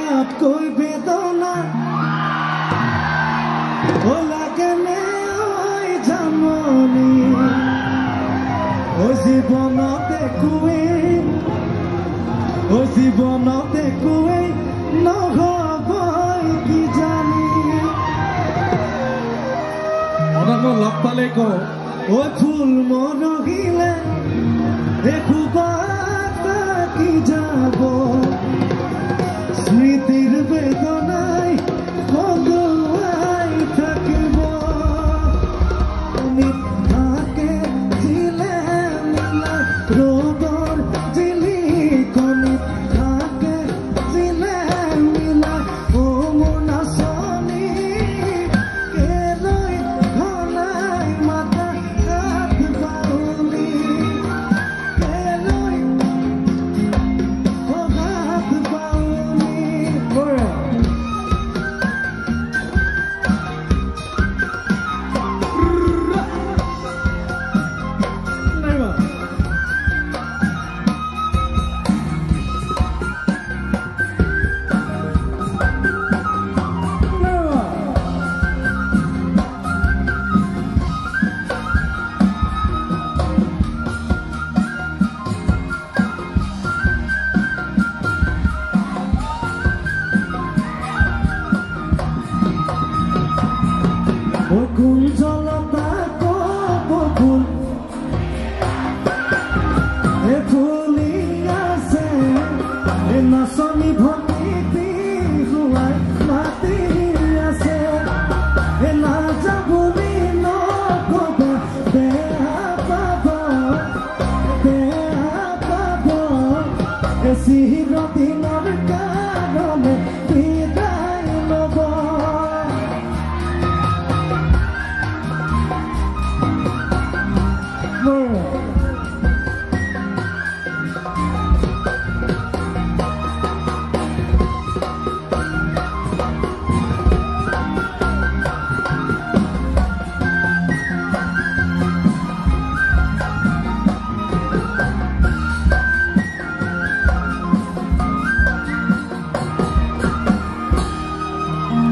ইয়াতকৈ বেদনা লাগেনে জামনি জীৱনত একোৱেই নহ'ব কি জানি মই লগ পালে কওঁ ঐ ফুল মৰহিলে এখোপাত কি যাব স্মৃতিৰ বেদনাই কন্দুৱাই থাকিব মিঠাকে দিলে মিলা ৰ'দৰ জিলিকনিত থাকে দিলে মিলা অ মোৰ নাচনী কেলৈ ঘনাই মাতা হাত বাউলি কেলৈ হাত বাউলি কুঞ্জলতা কপফুল এ ফুলি আছে এ নাচনি ভক্তি বিহুৱাই মাতি আছে এ নাযাবুলি নকবা বেয়া পাব এ চিৰদিনৰ কাৰণে বিদায় ল'ব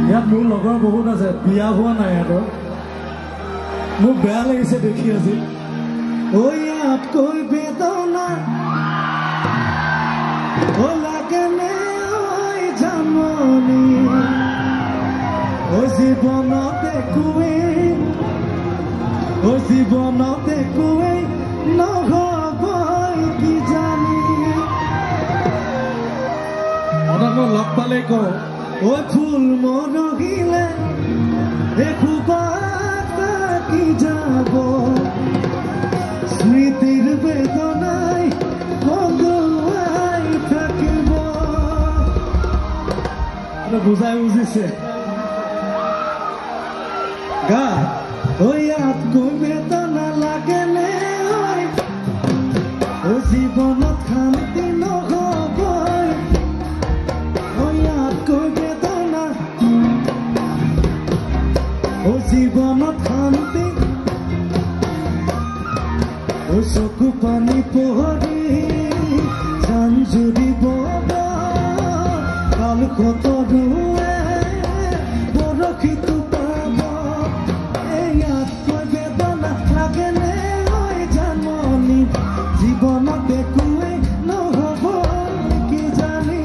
ইয়াত মোৰ লগৰ বহুত আছে বিয়া হোৱা নাই সিহঁতৰ মোক বেয়া লাগিছে দেখি আজি ঐ ইয়াতকৈ বেদনা লাগেনে জামনি জীৱনত একোৱেই নহ'ব কি জানি মই লগ পালে কওঁ ঐ ফুল মৰহিলে এখোপাত কি যাব স্মৃতিৰ বেদনাই কন্দুৱাই থাকিব বুজাই বুজিছে গা ঐ ইয়াতকৈ বেদনা লাগেনে ঐ জীৱনত শান্তি নহ'ব ইয়াতকৈ বেদনা জীৱনত শান্তি চকু পানী পহৰি জান জুৰিব কাল কতৰুৱে বৰশীটো পাব ইয়াতকৈ বেদনা লাগেনে জাননি জীৱনত একোৱেই নহ'ব কি জানি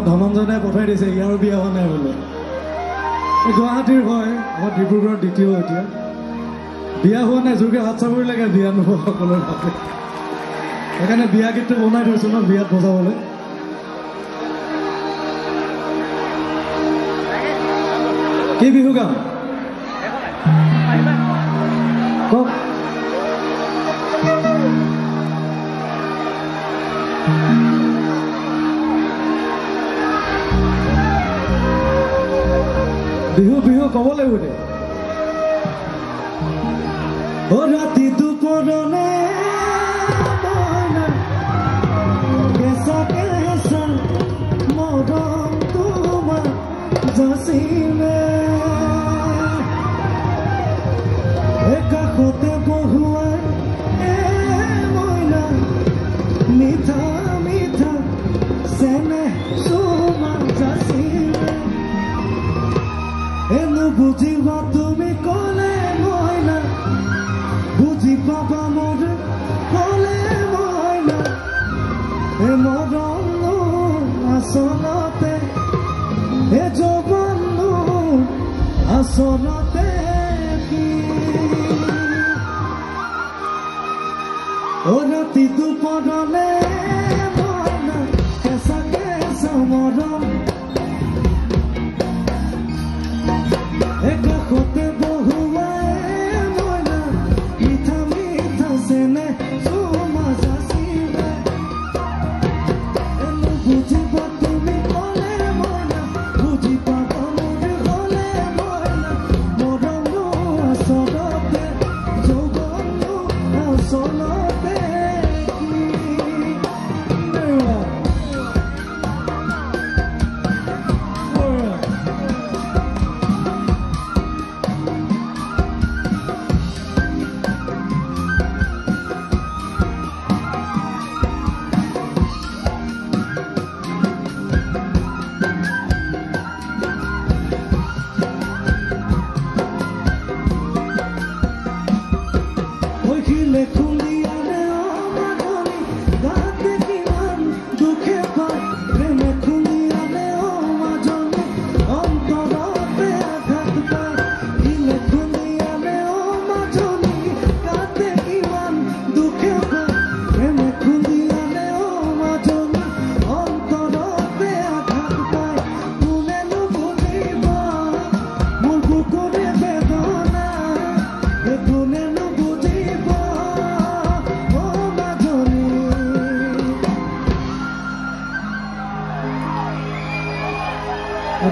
ধনঞ্জনে পঠাই দিছে ইয়াৰ বিয়া হোৱা নাই বোলে গুৱাহাটীৰ হয় আমাৰ ডিব্ৰুগড়ৰ দ্বিতীয় এতিয়া বিয়া হোৱা নাই যোগে হাত চাবৰি লাগে বিয়া নোহোৱা সকলৰ ভাৱে সেইকাৰণে বিয়া গীতটো বনাই থৈছো ন বিয়াত বজাবলৈ কি বিহু গান কওক বিহু বিহু ক'ব লাগিব দে ৰাতি দুপৰলে কেঁচা কেঁচা মৰম তোমাৰ যাচিলে কাষতে বহুৱাই মইনা মিঠা মিঠা চেনেহ চুমা যাচিলে এনো বুজিবা তুমি ক'লে মইনা বুজি পাবা মোৰ ক'লে মইনা এ মৰমনো আচলতে এ যৌৱননো আচলতে কি অ ৰাতি দুপৰলে মইনা কেঁচা কেঁচা মৰম কাষতে বহুৱাই মইনা মিঠা মিঠা চেনে চুমা যাচিলে এনো বুজিব তুমি ক'লে মইনা বুজি পাব মোৰ ক'লে মইনা মৰমনো আচলতে যৌৱননো আচলতে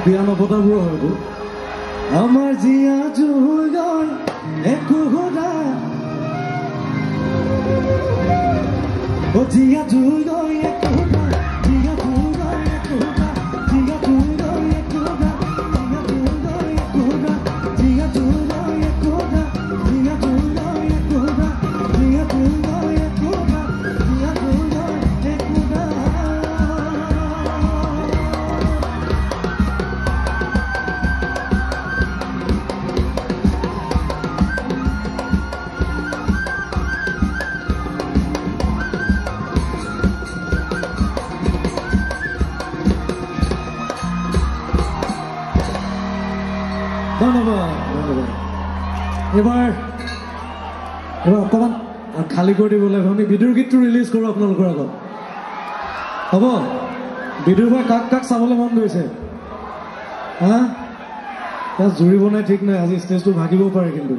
বিয়া নপতাবোৰ হয়তো আমাৰ জীয়া জুইৰ একো সুধা জীয়া জুইৰ একো সুধা জীয়া জুইৰ একো সুধা জীয়া জুইৰ একো সুধা জীয়া জুইৰ একো সুধা জীয়া জুইৰ একো সুধা জীয়া জুইৰ একো সুধা জীয়া জুইৰ একো সুধা ধন্যবাদ ধন্যবাদ এবাৰ অকণমান খালী কৰি দিব লাগিব আমি বিদুৰ গীতটো ৰিলিজ কৰোঁ আপোনালোকৰ আগত হ'ব বিদুৰ ভাই কাক কাক চাবলৈ মন গৈছে হা তাত জুৰিব নাই ঠিক নাই আজি ষ্টেজটো ভাগিবও পাৰে কিন্তু